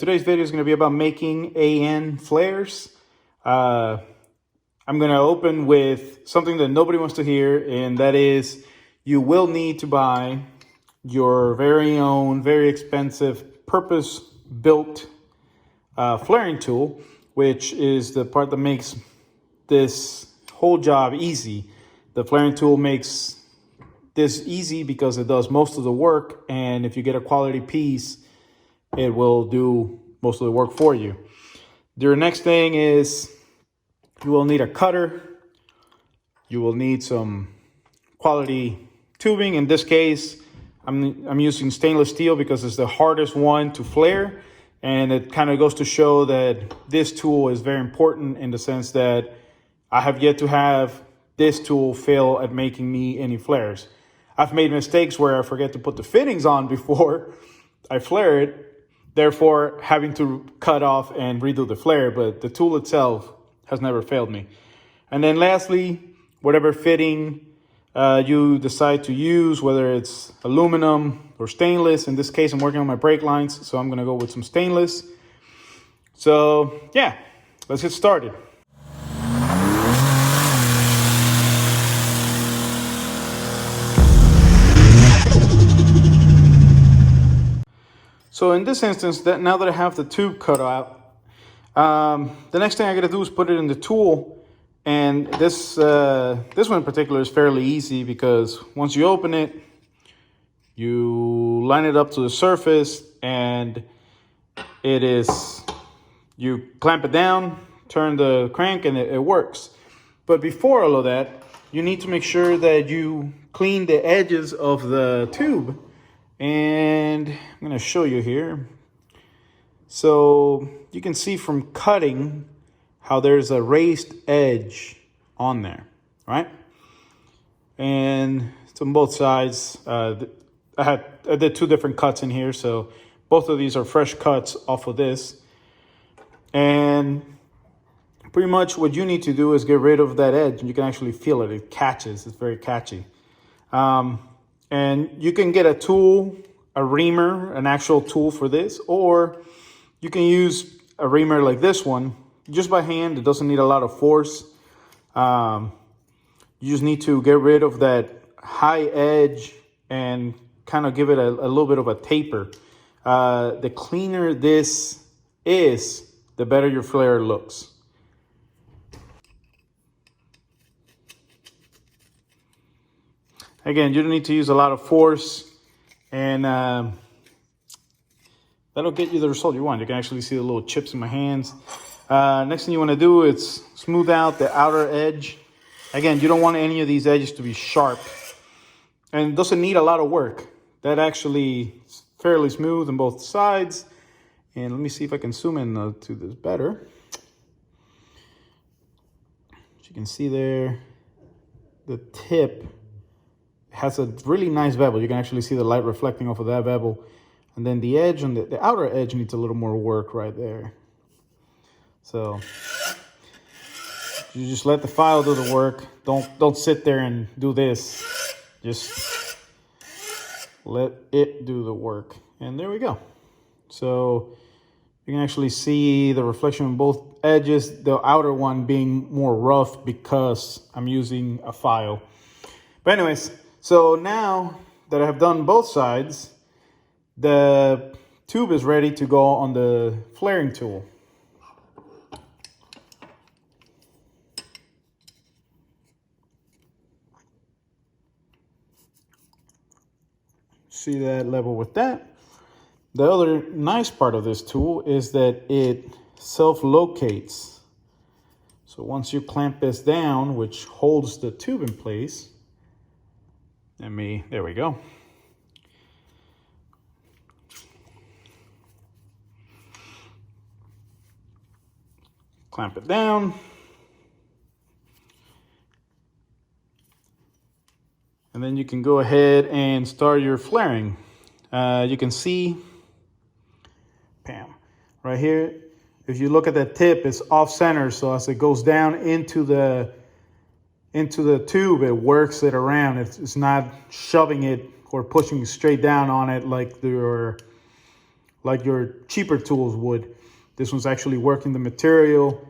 Today's video is going to be about making AN flares. I'm going to open with something that nobody wants to hear, and that is you will need to buy your very own, very expensive, purpose-built flaring tool, which is the part that makes this whole job easy. The flaring tool makes this easy because it does most of the work, and if you get a quality piece, it will do most of the work for you. The next thing is you will need a cutter. You will need some quality tubing. In this case, I'm using stainless steel because it's the hardest one to flare. And it kind of goes to show that this tool is very important in the sense that I have yet to have this tool fail at making me any flares. I've made mistakes where I forget to put the fittings on before I flare it, therefore having to cut off and redo the flare, but the tool itself has never failed me. And then lastly, whatever fitting you decide to use, whether it's aluminum or stainless. In this case, I'm working on my brake lines, so I'm gonna go with some stainless. So yeah, let's get started. So in this instance, now that I have the tube cut out, the next thing I gotta do is put it in the tool. And this one in particular is fairly easy because once you open it, you line it up to the surface and you clamp it down, turn the crank, and it works. But before all of that, you need to make sure that you clean the edges of the tube. And I'm going to show you here. So you can see from cutting how there's a raised edge on there, right? And it's on both sides. I did two different cuts in here, so both of these are fresh cuts off of this. And pretty much what you need to do is get rid of that edge, and you can actually feel it. It catches. It's very catchy. And you can get a tool, a reamer, an actual tool for this, or you can use a reamer like this one just by hand. It doesn't need a lot of force. You just need to get rid of that high edge and kind of give it a little bit of a taper. The cleaner this is, the better your flare looks. Again, you don't need to use a lot of force, and that'll get you the result you want. You can actually see the little chips in my hands. Next thing you want to do is smooth out the outer edge. Again, you don't want any of these edges to be sharp, and it doesn't need a lot of work. That actually is fairly smooth on both sides. And let me see if I can zoom in to this better. As you can see there, the tip has a really nice bevel. You can actually see the light reflecting off of that bevel. And then the edge on the outer edge needs a little more work right there. So you just let the file do the work. Don't sit there and do this. Just let it do the work. And there we go. So you can actually see the reflection on both edges, the outer one being more rough because I'm using a file. But anyways, so now that I have done both sides, the tube is ready to go on the flaring tool. See that level with that? The other nice part of this tool is that it self-locates. So once you clamp this down, which holds the tube in place, there we go. Clamp it down. And then you can go ahead and start your flaring. You can see, bam, right here. If you look at that tip, it's off center. So as it goes down into the tube, it works it around. It's not shoving it or pushing straight down on it like your like your cheaper tools would. This one's actually working the material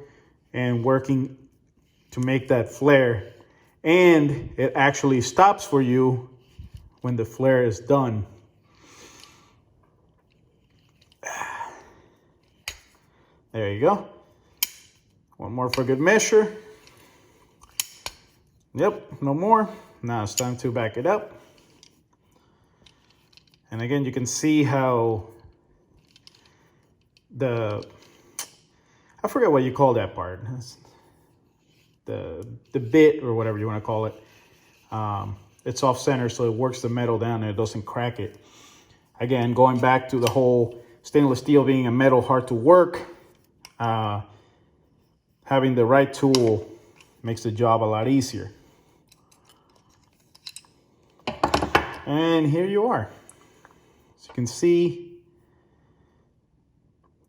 and working to make that flare. And it actually stops for you when the flare is done. There you go. One more for good measure. Yep, no more. Now it's time to back it up. And again, you can see how I forget what you call that part. The bit or whatever you want to call it. It's off center, so it works the metal down and it doesn't crack it. Again, going back to the whole stainless steel being a metal hard to work, having the right tool makes the job a lot easier. And here you are. As you can see,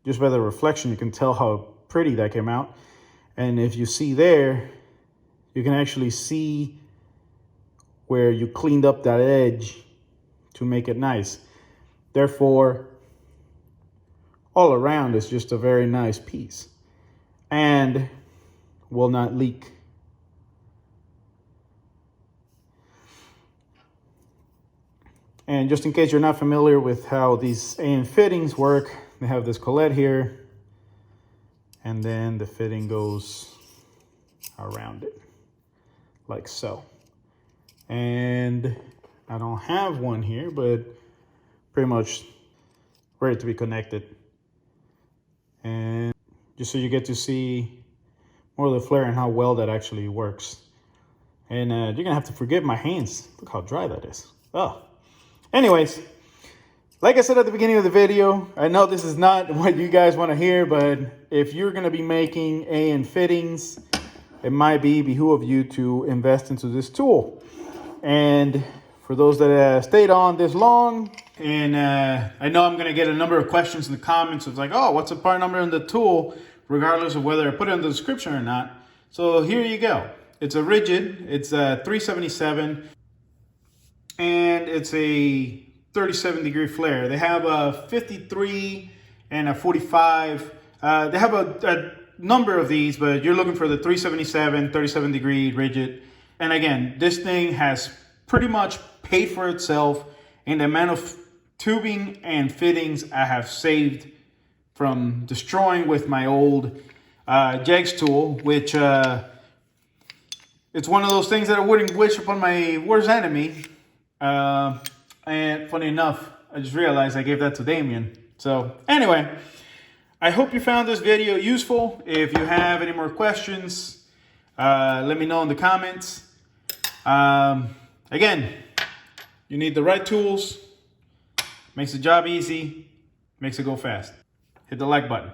just by the reflection, you can tell how pretty that came out. And if you see there, you can actually see where you cleaned up that edge to make it nice. Therefore, all around it's just a very nice piece and will not leak. And just in case you're not familiar with how these AN fittings work, they have this collet here, and then the fitting goes around it, like so. And I don't have one here, but pretty much ready to be connected. And just so you get to see more of the flare and how well that actually works. And you're gonna have to forgive my hands. Look how dry that is. Oh. Anyways, like I said at the beginning of the video, I know this is not what you guys want to hear, but if you're going to be making AN fittings, it might behoove you to invest into this tool. And for those that stayed on this long, and I know I'm going to get a number of questions in the comments of like, oh, what's the part number in the tool, regardless of whether I put it in the description or not. So here you go. It's a rigid, it's a 377. And it's a 37-degree flare. They have a 53 and a 45. They have a number of these, but you're looking for the 377, 37-degree rigid. And again, this thing has pretty much paid for itself in the amount of tubing and fittings I have saved from destroying with my old jegs tool, which it's one of those things that I wouldn't wish upon my worst enemy. And funny enough, I just realized I gave that to Damien. So anyway, I hope you found this video useful. If you have any more questions, let me know in the comments. Again, you need the right tools. Makes the job easy, makes it go fast. Hit the like button.